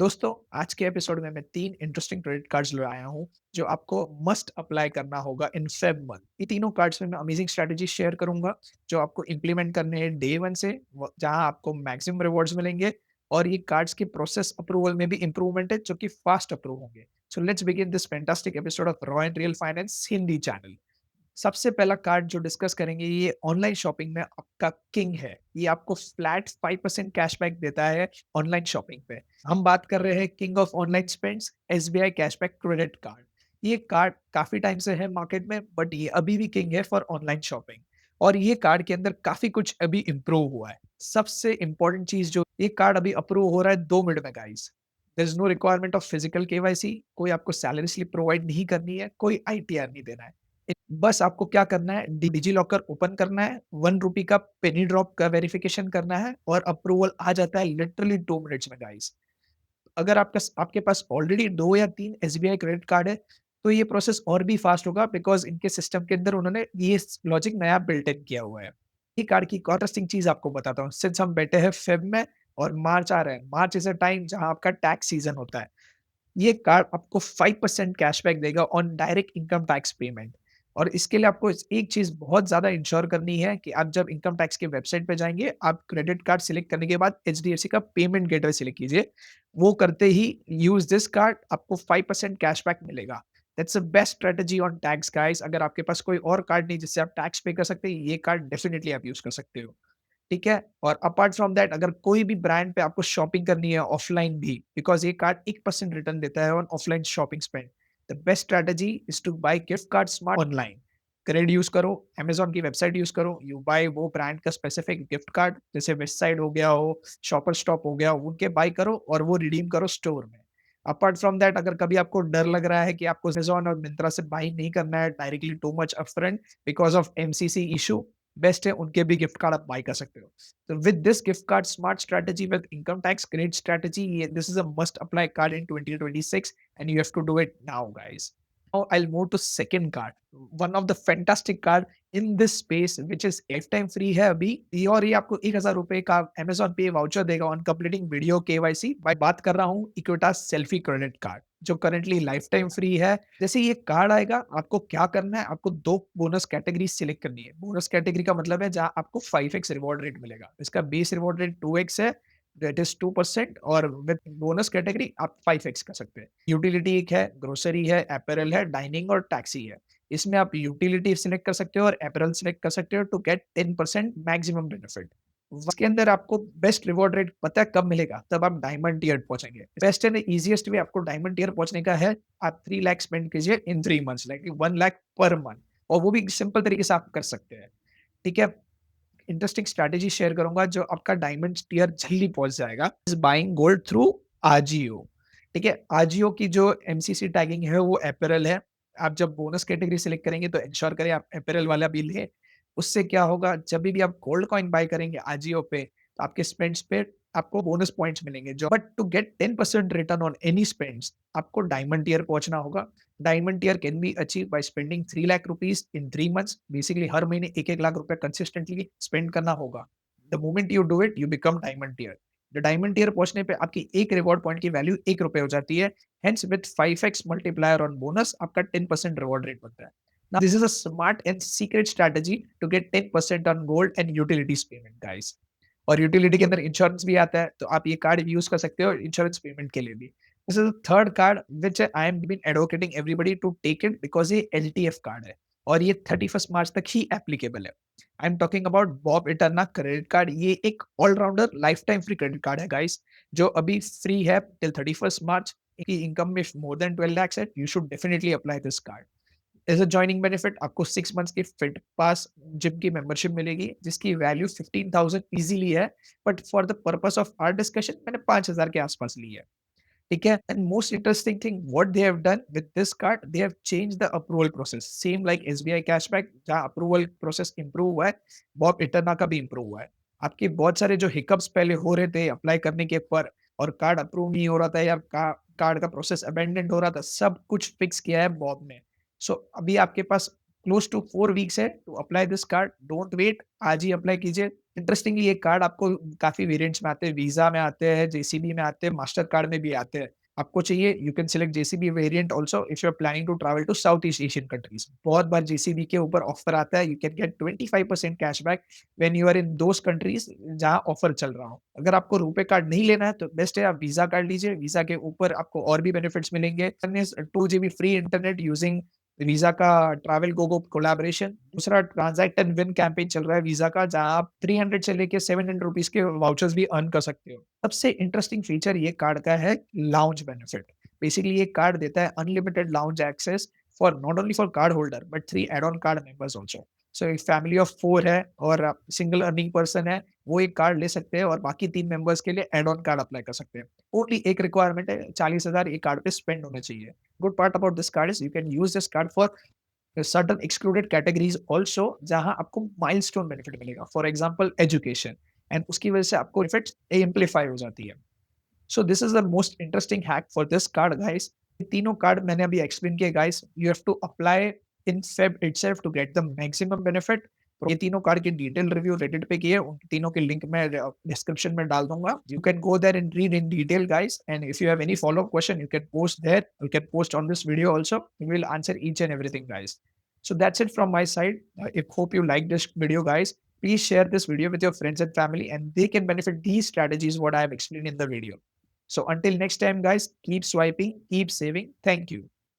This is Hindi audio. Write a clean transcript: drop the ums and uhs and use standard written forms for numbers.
दोस्तों, आज के एपिसोड में मैं 3 इंटरेस्टिंग क्रेडिट कार्ड्स ले आया हूँ, जो आपको मस्ट अप्लाई करना होगा इन फेब मंथ। ये तीनों कार्ड्स में मैं अमेजिंग स्ट्रैटेजी शेयर करूँगा, जो आपको इम्प्लीमेंट करने हैं डे 1 से जहाँ आपको मैक्सिमम रिवॉर्ड्स मिलेंगे और ये कार्ड्स की प्रोसेस अप्रूवल में भी इम्प्रूवमेंट है, जो कि फास्ट अप्रूव होंगे। So let's begin this fantastic episode of raw and real finance Hindi channel. सबसे पहला कार्ड जो डिस्कस करेंगे ये ऑनलाइन शॉपिंग में आपका किंग है। ये आपको फ्लैट 5% कैशबैक देता है ऑनलाइन शॉपिंग पे। हम बात कर रहे हैं king of online spends SBI cashback credit card. ये कार्ड काफी टाइम से है मार्केट में बट ये अभी भी किंग है फॉर ऑनलाइन शॉपिंग। और ये कार्ड के अंदर काफी कुछ अभी इम्प्रूव हुआ है। सबसे इंपॉर्टेंट चीज जो ये कार्ड अभी अप्रूव हो रहा है 2 मिनट में guys. There is no requirement of physical KYC, कोई आपको सैलरी स्लिप प्रोवाइड नहीं करनी है, कोई आईटीआर नहीं देना है। बस आपको क्या करना है डिजी लॉकर ओपन करना है, 1 रुपी का पेनी ड्रॉप का वेरिफिकेशन करना है और अप्रूवल आ जाता है लिटरली 2 मिनट्स में गाइस। अगर आपके पास ऑलरेडी 2 या 3 एसबीआई क्रेडिट कार्ड है, तो ये प्रोसेस और भी फास्ट होगा बिकॉज़ इनके सिस्टम के अंदर उन्होंने ये लॉजिक नया बिल्ट इन किया हुआ है। ये कार्ड की एक और इंटरेस्टिंग चीज़ आपको बताता हूँ, सिंस हम बैठे हैं फेब में और मार्च आ रहा है, मार्च इज़ अ टाइम जहाँ आपका टैक्स सीज़न होता है। ये कार्ड आपको 5% कैशबैक देगा on direct income tax payment. और इसके लिए आपको एक चीज़ बहुत ज़्यादा इंश्योर करनी है कि आप जब इनकम टैक्स के वेबसाइट पे जाएँगे, आप क्रेडिट कार्ड सिलेक्ट करने के बाद एचडीएफसी का पेमेंट गेटवे सिलेक्ट कीजिए। वो करते ही यूज़ दिस कार्ड आपको 5% कैशबैक मिलेगा। That's the best strategy on tax guys. अगर आपके पास कोई और कार्ड नहीं जिससे आप टैक्स पे कर सकते हैं, ये कार्ड डेफिनिटली आप यूज़ कर सकते हो। ठीक है? और अपार्ट फ्रॉम दैट अगर कोई भी ब्रांड पे आपको शॉपिंग करनी है ऑफलाइन भी, बिकॉज़ ये कार्ड 1% रिटर्न देता है on offline shopping spend. The best strategy is to buy gift card smart online. Credit use करो, अमेज़न की वेबसाइट यूज़ करो, यू बाय वो ब्रांड का स्पेसिफिक गिफ्ट कार्ड जैसे वेस्ट साइड हो गया हो, शॉपर स्टॉप हो गया, उनके बाय करो और वो रिडीम करो स्टोर में। अपार्ट फ्रॉम दैट अगर कभी आपको डर लग रहा है कि आपको अमेज़न और मिंत्रा से बाय नहीं करना है directly too much upfront because of MCC issue, best है उनके भी गिफ्ट कार्ड आप बाय कर सकते हो। So with this gift card smart strategy with income tax credit strategy, this is a must apply card in 2026 and you have to do it now, guys. Now I'll move to second card, one of the fantastic card in this space which is lifetime free है अभी ये और ये आपको 1000 रुपए का Amazon Pay वाउचर देगा ऑन कंप्लीटिंग वीडियो केवाईसी। बात कर रहा हूँ इक्विटास सेल्फी क्रेडिट कार्ड जो करंटली लाइफ टाइम फ्री है। जैसे ये कार्ड आएगा आपको क्या करना है, आपको 2 बोनस कैटेगरी सिलेक्ट करनी है। बोनस कैटेगरी का मतलब है जहाँ आपको 5x रिवॉर्ड रेट मिलेगा। इसका बेस रिवॉर्ड रेट 2x है, दैट इज़ 2% और विद बोनस कैटेगरी आप 5x कर सकते हैं। यूटिलिटी एक है, ग्रोसरी है, अपैरल है, डाइनिंग और टैक्सी है। इसमें आप यूटिलिटी सिलेक्ट कर सकते हो और अपैरल सिलेक्ट कर सकते हो टू गेट 10% मैक्सिमम बेनिफिट। इसके अंदर आपको बेस्ट रिवॉर्ड रेट पता है कब मिलेगा? तब आप डायमंड टियर पहुँचेंगे। बेस्ट एंड ईज़ीएस्ट वे आपको डायमंड टियर पहुँचने का है, आप 3 लाख स्पेंड कीजिए इन 3 months like 1 lakh per month और वो भी सिंपल तरीके से आप कर सकते हैं। ठीक है? इंटरेस्टिंग स्ट्रैटेजी शेयर करूँगा जो आपका डायमंड टियर जल्दी पहुँच जाएगा is buying gold through Ajio. ठीक है? आजियो की जो एमसीसी टैगिंग है वो अपैरल है। आप जब बोनस कैटेगरी सिलेक्ट करेंगे तो एंश्योर करें आप अपैरल वाला भी लें। उससे क्या होगा जभी भी आप गोल्ड कॉइन बाय करेंगे आजियो पे, तो आपके स्पेंड्स पे आपको बोनस पॉइंट्स मिलेंगे जो but to get 10% return on any spends आपको डायमंड टियर पहुँचना होगा। Diamond tier can be achieve by spending 3 lakh rupees in 3 months. Basically हर महीने 1-1 लाख रुपए कंसिस्टेंटली स्पेंड करना होगा। The moment you do it, you become diamond tier. The diamond tier पहुँचने पे आपकी एक रिवॉर्ड पॉइंट की वैल्यू ₹1 हो जाती है। Hence with 5x multiplier on bonus आपका 10% रिवॉर्ड रेट बनता है। Now this is a smart and secret strategy to get 10% on gold and utilities payment guys. और यूटिलिटी के अंदर इंश्योरेंस भी आता है, तो आप ये कार्ड यूज़ कर सकते हो इंश्योरेंस पेमेंट के लिए भी। This is the third card which I am been advocating everybody to take it because ये एलटीएफ कार्ड है और ये 31st मार्च तक ही एप्लीकेबल है। I am talking about BOB Eterna credit card. ये एक all-rounder life time free credit card है गाइस, जो अभी फ्री है टिल 31st मार्च। की इनकम में मोर देन 12 लाख्स है, you should definitely apply this card. As a joining benefit आपको 6 मंथ्स की फिट पास जिम की मेंबरशिप मिलेगी, जिसकी वैल्यू 15,000 ईज़िली है, but for the purpose of our discussion मैंने 5,000 के आसपास ली है। ठीक है? And most interesting thing what they have done with this card, they have changed the approval process same like SBI cashback जहाँ अप्रूवल प्रोसेस इंप्रूव हुआ है, बॉब इटर्ना का भी इंप्रूव हुआ है। आपके बहुत सारे जो हिकअप्स पहले हो रहे थे अप्लाई करने के पर और कार्ड अप्रूव नहीं हो रहा था या कार्ड का प्रोसेस अबैंडन्ड हो रहा था, सब कुछ फिक्स किया है बॉब ने। सो अभी आपके पास क्लोज टू 4 वीक्स है to apply this card. Don't wait, आज ही अप्लाई कीजिए। इंटरेस्टिंगली ये कार्ड आपको काफ़ी वेरिएंट्स में आते हैं, वीज़ा में आते हैं, जेसीबी में आते हैं, मास्टर कार्ड में भी आते हैं। आपको चाहिए you can select JCB variant also if you are planning to travel to south east Asian countries. बहुत बार जेसीबी के ऊपर ऑफर आता है, you can get 25% cashback when you are in those countries जहाँ ऑफर चल रहा हो। अगर आपको रुपे कार्ड नहीं लेना है तो बेस्ट है आप वीज़ा कार्ड लीजिए, वीज़ा के ऊपर आपको और भी बेनिफिट्स मिलेंगे। 2 GB free internet using visa का ट्रैवल गोगो कोलैबोरेशन। दूसरा ट्रांज़ैक्ट एंड विन कैंपेन चल रहा है वीज़ा का, जहाँ आप 300 से लेके 700 रुपीज़ के वाउचर्स भी अर्न कर सकते हो। सबसे इंटरेस्टिंग फीचर ये कार्ड का है लाउंज बेनिफिट। बेसिकली ये कार्ड देता है unlimited lounge access for not only for card holder but 3 add on card members also. So एक फैमिली ऑफ 4 है और सिंगल अर्निंग पर्सन है, वो एक कार्ड ले सकते हैं और बाकी 3 मेंबर्स के लिए ऐड ऑन कार्ड अप्लाई कर सकते हैं। ओनली एक रिक्वायरमेंट है, 40,000 ये कार्ड पे स्पेंड होने चाहिए। Good part about this card is you can use this card for certain excluded categories also, जहां आपको माइलस्टोन बेनिफिट मिलेगा, फॉर एग्जांपल एजुकेशन, एंड उसकी वजह से आपको इफेक्ट एम्पलीफाई हो जाती है। So this is the most interesting hack for this card guys. ये तीनों कार्ड मैंने अभी एक्सप्लेन किए guys, you have to apply in fab itself to get the maximum benefit. ये तीनों कार्ड की डिटेल रिव्यू रेडिट पे की है, उन तीनों के लिंक मैं डिस्क्रिप्शन में डाल दूंगा। You can go there and read in detail guys, and if you have any follow up question you can post there, you can post on this video also, we will answer each and everything guys. So that's it from my side. I hope you like this video, guys. Please share this video with your friends and family, and they can benefit these strategies what I have explained in the video. So until next time, guys, keep swiping, keep saving. Thank you.